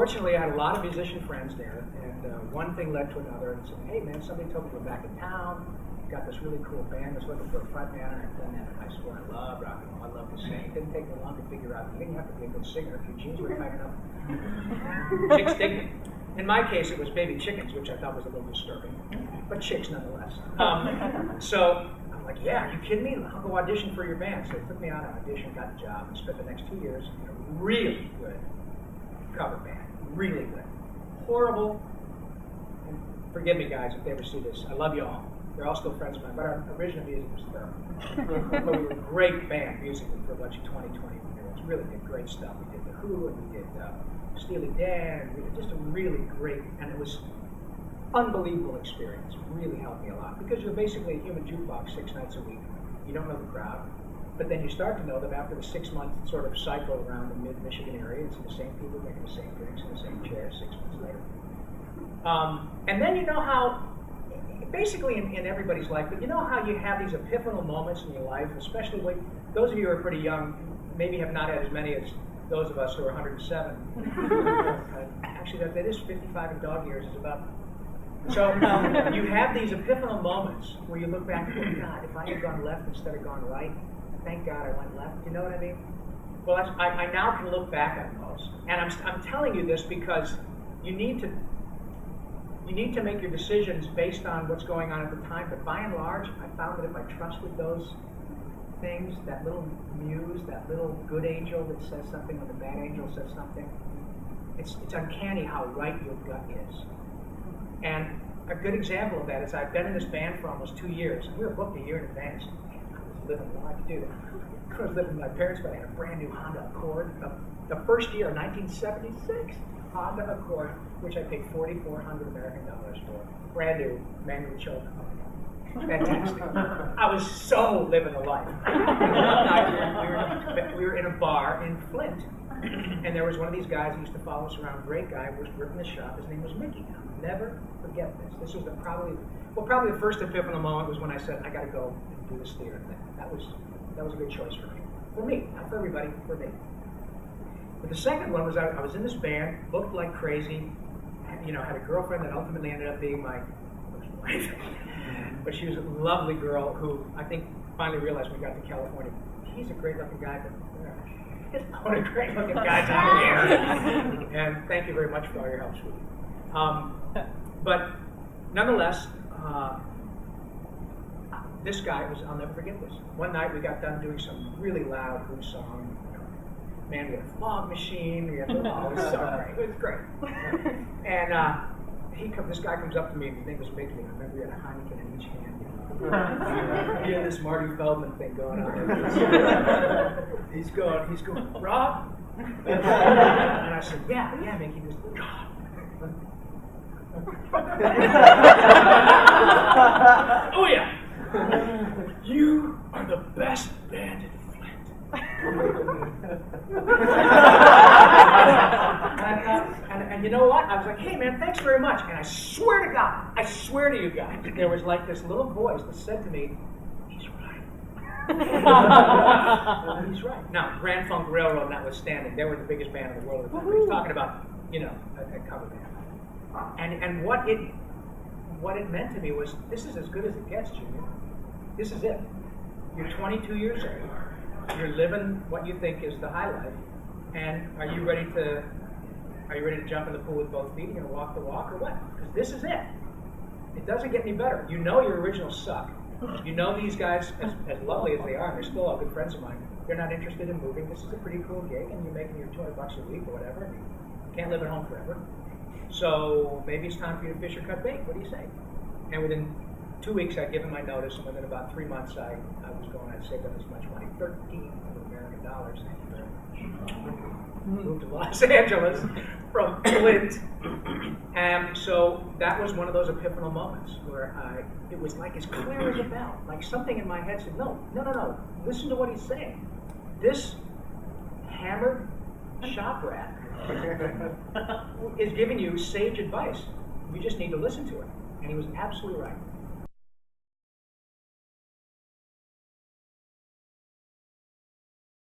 fortunately, I had a lot of musician friends there, and one thing led to another. And said, hey man, somebody told me we're back in town. Got this really cool band that's looking for a front man, and I've done that in high school. I love rock and roll. I love to sing. It didn't take me long to figure out you didn't have to be a good singer if your jeans were tight enough. Chicks dig me. In my case, it was Baby Chickens, which I thought was a little disturbing, but chicks nonetheless. So I'm like, yeah, are you kidding me? I'll go audition for your band. So they took me out on audition, got the job, and spent the next 2 years in a really good cover band. Really good. Horrible. And forgive me, guys, if they ever see this. I love you all. They're all still friends of mine, but our original music was terrible. But we were a great band musically for a bunch of 20-year-olds. Really did great stuff. We did The Who, and we did Steely Dan. We did just a really great, and it was unbelievable experience. Really helped me a lot because you're basically a human jukebox 6 nights a week. You don't know the crowd, but then you start to know them after the 6-month sort of cycle around the mid-Michigan area. It's the same people making the same drinks in the same chairs 6 months later. And then you know how, basically in everybody's life, but you know how you have these epiphanal moments in your life, especially when those of you who are pretty young maybe have not had as many as those of us who are 107. Actually, that is 55 in dog years is about. So you have these epiphanal moments where you look back and go, God, if I had gone left instead of gone right, thank God I went left. You know what I mean? Well, I now can look back at those, and I'm telling you this because you need to make your decisions based on what's going on at the time. But by and large, I found that if I trusted those things, that little muse, that little good angel that says something when the bad angel says something, it's uncanny how right your gut is. And a good example of that is I've been in this band for almost 2 years. We were booked a year in advance. I was living life, dude. I was living with my parents, but I had a brand new Honda Accord. The first year, 1976, Honda Accord, which I paid $4,400 American dollars for. Brand new, manual choke. Fantastic. I was so living the life. One night we were in a bar in Flint, and there was one of these guys who used to follow us around. Great guy, was working the shop. His name was Mickey. I'll never forget this. This was probably the first epiphanal moment was when I said, I got to go and do this theater thing. That was a good choice for me. For me, not for everybody, for me. But the second one was I was in this band, booked like crazy. Had a girlfriend that ultimately ended up being my wife. But she was a lovely girl who I think finally realized when we got to California, he's a great looking guy, but he's not a great looking guy down here. And thank you very much for all your help, sweetie. But nonetheless, this guy I'll never forget this. One night we got done doing some really loud Who song. Man, we had a fog machine. We had it was so great. It was great. And this guy comes up to me, and his name was Mickey, and I remember we had a Heineken in each hand. He had this Marty Feldman thing going on. He's going, Rob? And I said, yeah, Mickey. He goes, God. Oh, yeah. You are the best band in Flint. And you know what? I was like, hey man, thanks very much. And I swear to God, I swear to you guys, there was like this little voice that said to me, he's right. He's right. Now, Grand Funk Railroad notwithstanding, they were the biggest band in the world at the time. He's talking about, a cover band. And what it meant to me was, this is as good as it gets, Junior. This is it. You're 22 years old. You're living what you think is the high life. And are you ready to jump in the pool with both feet? Are you going to walk the walk or what? Because this is it. It doesn't get any better. You know your originals suck. You know these guys, as lovely as they are, and they're still all good friends of mine, they're not interested in moving. This is a pretty cool gig, and you're making your $200 a week or whatever. And you can't live at home forever. So maybe it's time for you to fish or cut bait. What do you say? And within 2 weeks, I'd given my notice, and within about 3 months, I was going, I'd saved up as much money, $1,300 American dollars. Moved to Los Angeles from Flint. And so that was one of those epiphanal moments where it was like as clear as a bell. Like something in my head said, no, listen to what he's saying. This hammered shop rat is giving you sage advice. You just need to listen to it. And he was absolutely right.